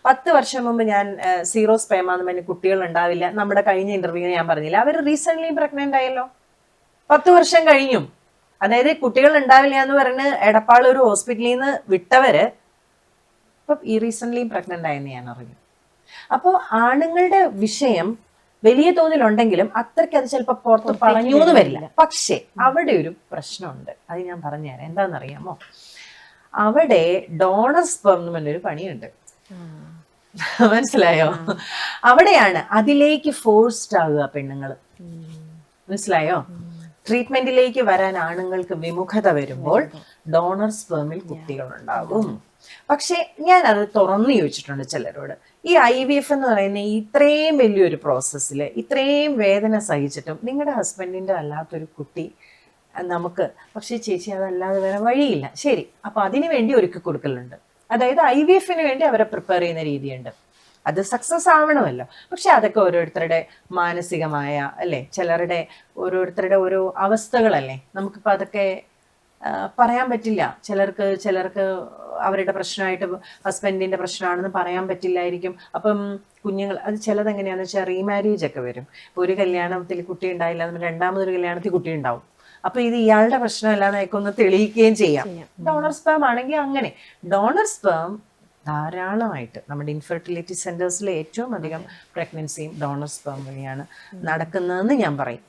10 വർഷം മുമ്പ് ഞാൻ സീറോ സ്പേമ എന്ന് പറഞ്ഞ കുട്ടികൾ ഉണ്ടാവില്ല. നമ്മുടെ കഴിഞ്ഞ ഇന്റർവ്യൂവിന് ഞാൻ പറഞ്ഞില്ല, അവർ റീസെന്റ് പ്രഗ്നന്റ് ആയല്ലോ. 10 വർഷം കഴിഞ്ഞു. അതായത് കുട്ടികൾ ഉണ്ടാവില്ല എന്ന് പറഞ്ഞ് എടപ്പാൾ ഒരു ഹോസ്പിറ്റലിൽ നിന്ന് വിട്ടവര് ഇപ്പൊ ഈ റീസെന്റ് പ്രഗ്നന്റ് ആയെന്ന് ഞാൻ അറിഞ്ഞു. അപ്പോൾ ആണുങ്ങളുടെ വിഷയം വലിയ തോതിലുണ്ടെങ്കിലും അത്രയ്ക്ക് അത് ചിലപ്പോൾ പുറത്ത് പറഞ്ഞു എന്ന് വരില്ല. പക്ഷെ അവിടെ ഒരു പ്രശ്നമുണ്ട്, അത് ഞാൻ പറഞ്ഞുതരാം. എന്താണെന്നറിയാമോ? അവിടെ ഡോണർ സ്പെർം എന്ന് പറഞ്ഞൊരു പണിയുണ്ട്. മനസ്സിലായോ? അവിടെയാണ് അതിലേക്ക് ഫോഴ്സ്ഡ് ആകുക പെണ്ണുങ്ങൾ. മനസ്സിലായോ? ട്രീറ്റ്മെന്റിലേക്ക് വരാൻ ആണുങ്ങൾക്ക് വിമുഖത വരുമ്പോൾ ഡോണർ സ്പെർമിൽ കുട്ടികളുണ്ടാകും. പക്ഷെ ഞാൻ അത് തുറന്നു ചോദിച്ചിട്ടുണ്ട് ചിലരോട്. ഈ IVF എന്ന് പറയുന്ന ഇത്രയും വലിയൊരു പ്രോസസ്സിൽ ഇത്രയും വേദന സഹിച്ചിട്ടും നിങ്ങളുടെ ഹസ്ബൻഡിന്റെ അല്ലാത്തൊരു കുട്ടി നമുക്ക്, പക്ഷെ ചേച്ചി അതല്ലാതെ വേറെ വഴിയില്ല. ശരി, അപ്പൊ അതിനു വേണ്ടി ഒരുക്കി കൊടുക്കലുണ്ട്. അതായത് IVF-ന് വേണ്ടി അവരെ പ്രിപ്പയർ ചെയ്യുന്ന രീതിയുണ്ട്. അത് സക്സസ് ആവണമല്ലോ. പക്ഷെ അതൊക്കെ ഓരോരുത്തരുടെ മാനസികമായ അല്ലേ, ചിലരുടെ ഓരോരുത്തരുടെ ഓരോ അവസ്ഥകളല്ലേ. നമുക്കിപ്പോൾ അതൊക്കെ പറയാൻ പറ്റില്ല. ചിലർക്ക് അവരുടെ പ്രശ്നമായിട്ട് ഹസ്ബൻഡിന്റെ പ്രശ്നമാണെന്ന് പറയാൻ പറ്റില്ലായിരിക്കും. അപ്പം കുഞ്ഞുങ്ങൾ അത് ചിലതെങ്ങനെയാണെന്ന് വെച്ചാൽ റീമാരേജ് ഒക്കെ വരും. ഇപ്പോൾ ഒരു കല്യാണത്തിൽ കുട്ടി ഉണ്ടായില്ല, രണ്ടാമതൊരു കല്യാണത്തിൽ കുട്ടി ഉണ്ടാവും. അപ്പൊ ഇത് ഇയാളുടെ പ്രശ്നമല്ലാതെ ഒന്ന് തെളിയിക്കുകയും ചെയ്യാം. ഡോണർ സ്പേം ആണെങ്കിൽ അങ്ങനെ. ഡോണർ സ്പേം ധാരാളമായിട്ട് നമ്മുടെ ഇൻഫെർട്ടിലിറ്റി സെന്റേഴ്സിലെ ഏറ്റവും അധികം പ്രഗ്നൻസിയും ഡോണർ സ്പേം വഴിയാണ് നടക്കുന്നതെന്ന് ഞാൻ പറയും.